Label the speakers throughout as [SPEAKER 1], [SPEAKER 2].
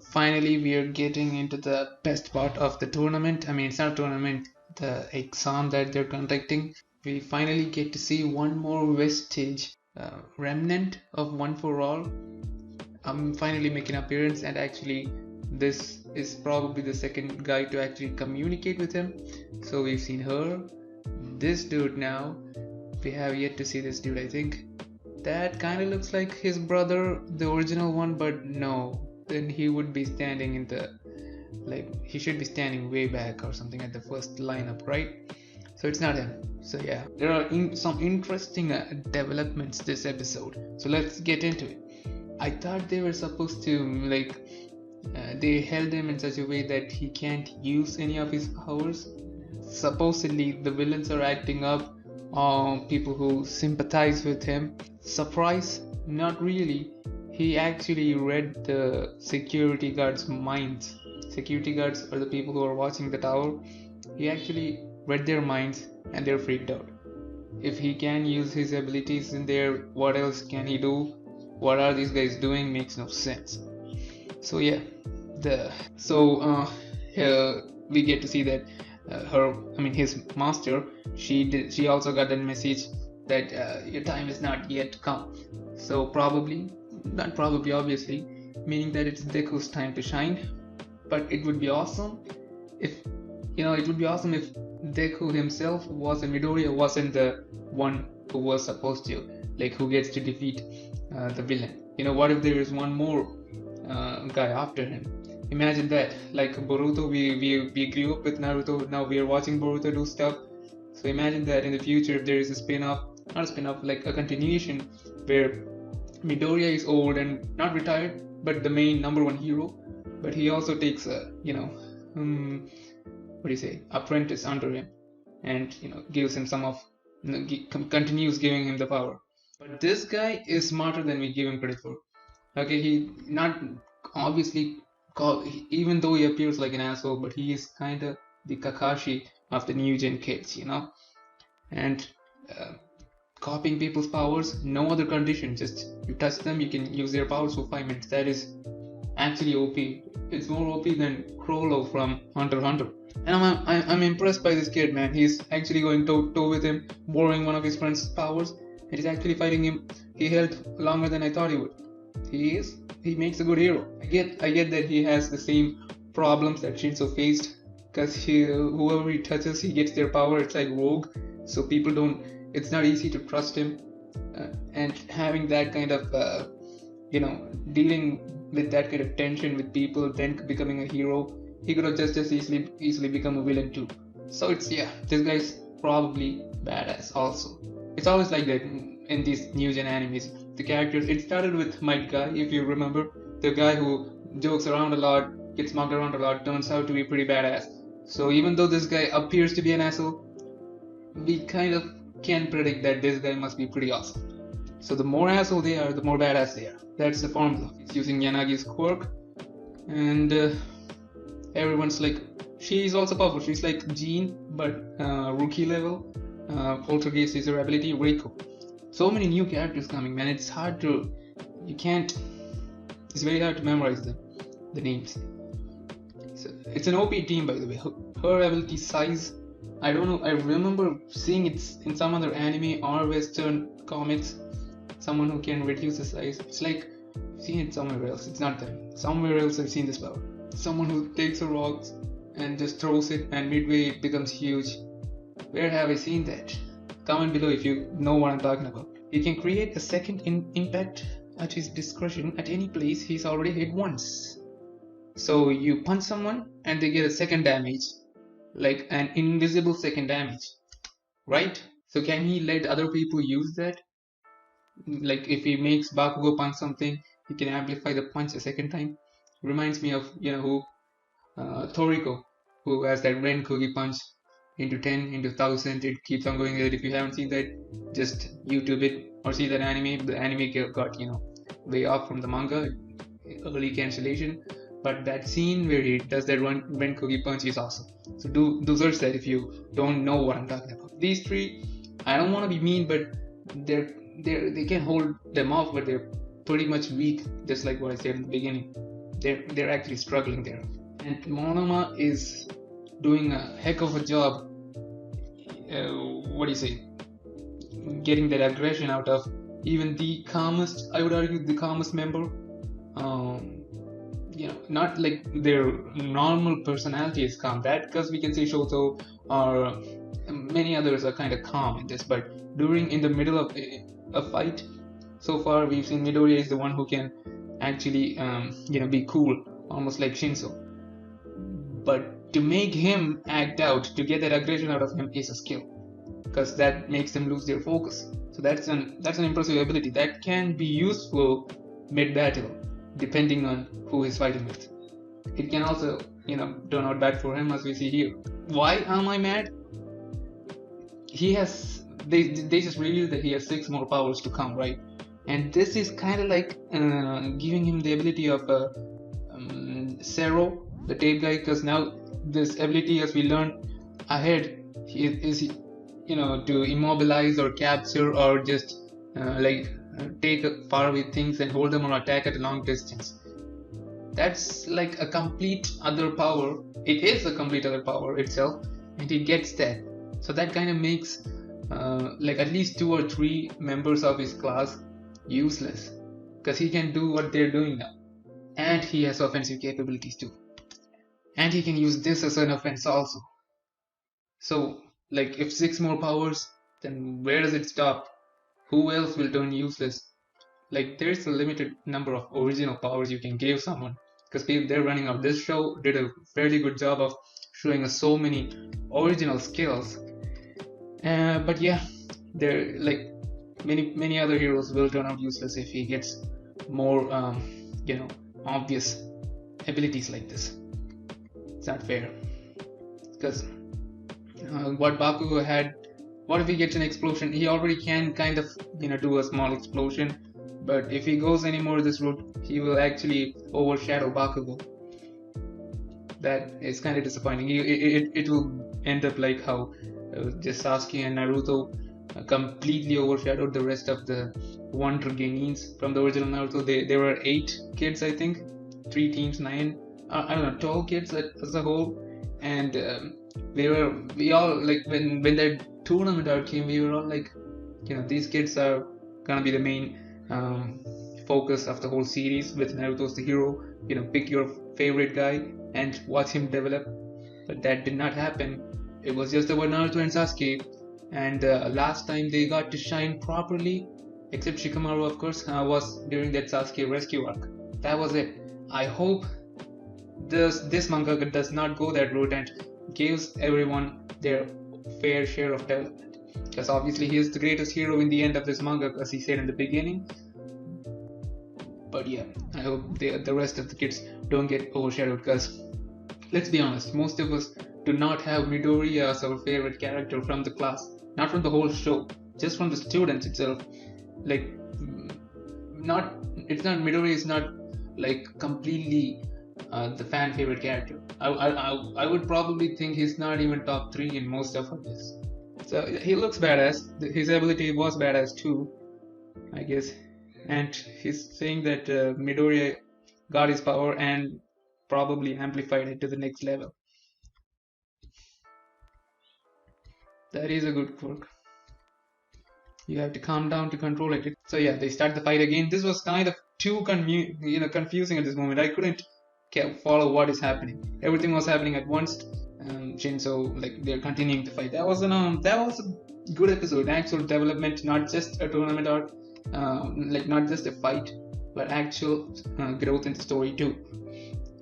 [SPEAKER 1] finally we are getting into the best part of the tournament. I mean, it's not a tournament, the exam that they're conducting. We finally get to see one more vestige, remnant of One for All. I'm finally making an appearance, and actually, this is probably the second guy to actually communicate with him. So we've seen her, this dude now. We have yet to see this dude, I think. That kind of looks like his brother, the original one, but no. Then he would be standing in the, like, he should be standing way back or something at the first lineup, right? So it's not him. So yeah, there are some interesting developments this episode. So let's get into it. I thought they were supposed to, like, they held him in such a way that he can't use any of his powers. Supposedly, the villains are acting up on people who sympathize with him. Surprise? Not really. He actually read the security guards' minds. Security guards are the people who are watching the tower. He actually read their minds and they're freaked out. If he can use his abilities in there, what else can he do? What are these guys doing? Makes no sense. So yeah, here we get to see that his master, she also got that message that your time is not yet come. So not probably, obviously, meaning that it's Deku's time to shine. But it would be awesome if Deku himself wasn't, Midoriya wasn't the one who was supposed to, like, who gets to defeat the villain. What if there is one more guy after him? Imagine that. Like Boruto, we grew up with Naruto, now we are watching Boruto do stuff. So imagine that in the future if there is a spin-off, not a spin-off, like a continuation where Midoriya is old and not retired, but the main number one hero, but he also takes a, apprentice under him, and gives him continues giving him the power. But this guy is smarter than we give him credit for. Okay, he not obviously, even though he appears like an asshole, but he is kind of the Kakashi of the new gen kids, and copying people's powers, no other condition, just you touch them, you can use their powers for 5 minutes. That is actually OP. It's more OP than Crollo from Hunter x Hunter. And I'm impressed by this kid, man. He's actually going toe with him, borrowing one of his friend's powers, and he's actually fighting him. He held longer than I thought he would. He makes a good hero. I get that he has the same problems that Shinzo faced, because whoever he touches, he gets their power. It's like Rogue, so people don't. It's not easy to trust him, and having that kind of dealing with that kind of tension with people, then becoming a hero, he could have just easily become a villain too. So this guy's probably badass also. It's always like that in these new gen animes. The characters, it started with Might Guy, if you remember, the guy who jokes around a lot, gets mocked around a lot, turns out to be pretty badass. So even though this guy appears to be an asshole, we kind of can predict that this guy must be pretty awesome. So the more asshole they are, the more badass they are. That's the formula. It's using Yanagi's quirk, and everyone's like, she's also powerful. She's like Jean, but rookie level. Poltergeist is her ability. Reiko. So many new characters coming, man. It's very hard to memorize them, the names. So it's an OP team, by the way. Her ability size, I don't know. I remember seeing it in some other anime or Western comics. Someone who can reduce the size. It's like I've seen it somewhere else. It's not them. Somewhere else I've seen this power. Someone who takes a rock and just throws it, and midway it becomes huge. Where have I seen that? Comment below if you know what I'm talking about. He can create a second impact at his discretion at any place he's already hit once. So you punch someone and they get a second damage, like an invisible second damage, right? So can he let other people use that? Like if he makes Bakugo punch something, he can amplify the punch a second time. Reminds me of Toriko, who has that Renkogi punch into 10, into 1000. It keeps on going. If you haven't seen that, just YouTube it or see that anime. The anime got way off from the manga, early cancellation. But that scene where he does that Renkogi punch is awesome. So do search that if you don't know what I'm talking about. These three, I don't want to be mean, but they can hold them off, but they're pretty much weak, just like what I said in the beginning. they're actually struggling there. And Monoma is doing a heck of a job. What do you say? Getting that aggression out of even the calmest, I would argue, the calmest member. Not like their normal personality is calm. That because we can say Shoto or many others are kind of calm in this, but in the middle of a fight, so far we've seen Midoriya is the one who can actually be cool, almost like Shinso. But to make him act out, to get that aggression out of him, is a skill, because that makes them lose their focus. So that's an impressive ability that can be useful mid-battle, depending on who he's fighting with. It can also, turn out bad for him, as we see here. Why am I mad? They just revealed that he has 6 more powers to come, right? And this is kind of like giving him the ability of Zero, the tape guy, because now this ability, as we learn ahead, is to immobilize or capture or just take faraway things and hold them or attack at a long distance. That's like a complete other power. It is a complete other power itself, and he gets that. So that kind of makes at least 2 or 3 members of his class useless, because he can do what they're doing now, and he has offensive capabilities too, and he can use this as an offense also. So if 6 more powers, then where does it stop? Who else will turn useless? There's a limited number of original powers you can give someone, because they're running out. This show did a fairly good job of showing us so many original skills. But yeah, there many other heroes will turn out useless if he gets more obvious abilities like this. It's not fair, because what Baku had, what if he gets an explosion? He already can kind of do a small explosion, but if he goes any more this route, he will actually overshadow Bakugo. That is kind of disappointing. It will end up like how just Sasuke and Naruto completely overshadowed the rest of the Wonder Genins from the original Naruto. There were 8 kids, I think, 3 teams, 9, I don't know, 12 kids as a whole, and we all when that tournament arc came, we were all these kids are gonna be the main focus of the whole series, with Naruto's the hero. Pick your favorite guy and watch him develop. But that did not happen. It was just about Naruto and Sasuke, and last time they got to shine properly, except Shikamaru of course, was during that Sasuke rescue arc. That was it. I hope this manga does not go that route and gives everyone their fair share of development, because obviously he is the greatest hero in the end of this manga, as he said in the beginning. But yeah, I hope the rest of the kids don't get overshadowed, because let's be honest, most of us do not have Midoriya as our favorite character from the class, not from the whole show, just from the students itself. Midoriya is not completely the fan favorite character. I would probably think he's not even top 3 in most of our lists. So he looks badass. His ability was badass too, I guess. And he's saying that Midoriya got his power and probably amplified it to the next level. That is a good quirk. You have to calm down to control it. So yeah, they start the fight again. This was kind of too confusing at this moment. I couldn't follow what is happening. Everything was happening at once. Shinso, they're continuing to fight. That was a good episode. Actual development, not just a tournament arc, not just a fight, but actual growth in the story too.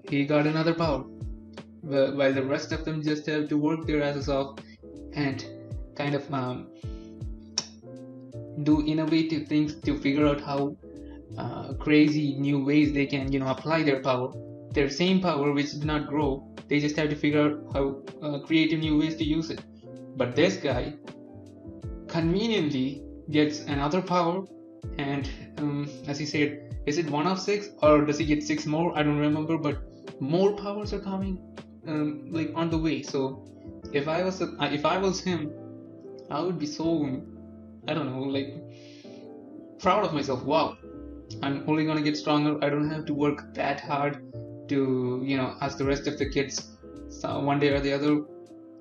[SPEAKER 1] He got another power, while the rest of them just have to work their asses off and kind of do innovative things to figure out how crazy new ways they can apply their power, their same power which did not grow. They just have to figure out how creative new ways to use it. But this guy conveniently gets another power, and as he said, is it 1 of 6 or does he get 6 more? I don't remember, but more powers are coming on the way. So if I was him, I would be so, I don't know, proud of myself. Wow, I'm only gonna get stronger. I don't have to work that hard. to, as the rest of the kids, so one day or the other,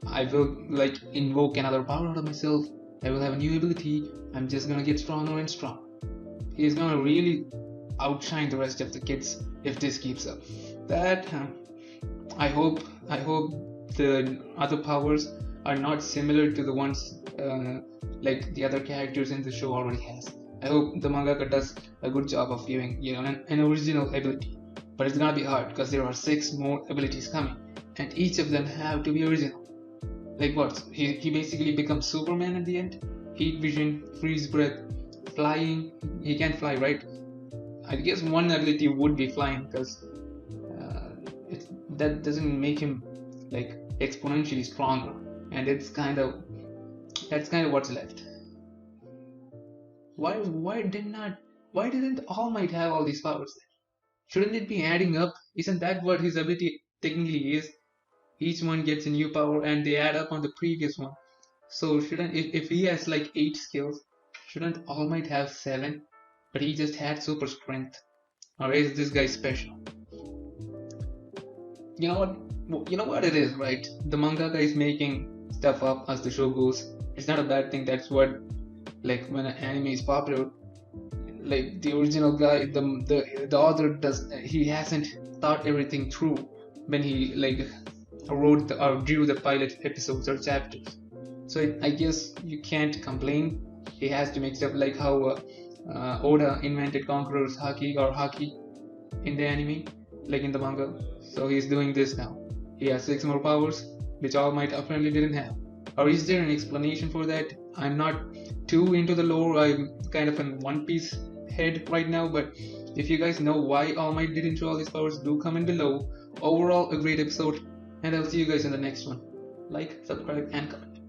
[SPEAKER 1] I will like invoke another power out of myself. I will have a new ability. I'm just gonna get stronger and stronger. He's gonna really outshine the rest of the kids if this keeps up. That I hope the other powers are not similar to the ones like the other characters in the show already has. I hope the mangaka does a good job of giving an original ability, but it's gonna be hard because there are 6 more abilities coming, and each of them have to be original. Like what? He basically becomes Superman at the end. Heat vision, freeze breath, flying. He can't fly, right? I guess one ability would be flying because that doesn't make him like exponentially stronger, and that's kind of what's left. Why didn't All Might have all these powers then? Shouldn't it be adding up? Isn't that what his ability technically is? Each one gets a new power and they add up on the previous one. So shouldn't, if he has like 8 skills, shouldn't All Might have 7? But he just had super strength. Or is this guy special? You know what it is, right? The mangaka is making stuff up as the show goes. It's not a bad thing. That's what, like, when an anime is popular, like the original guy, the author he hasn't thought everything through when he like wrote or drew the pilot episodes or chapters. So I guess you can't complain. He has to make stuff like how Oda invented Conqueror's Haki or Haki in the anime, like in the manga. So he's doing this now. He has 6 more powers, which All Might apparently didn't have. Or is there an explanation for that? I'm not too into the lore. I'm kind of in One Piece head right now, but if you guys know why All Might didn't show all these powers, do comment below. Overall, a great episode, and I'll see you guys in the next one. Like, subscribe, and comment.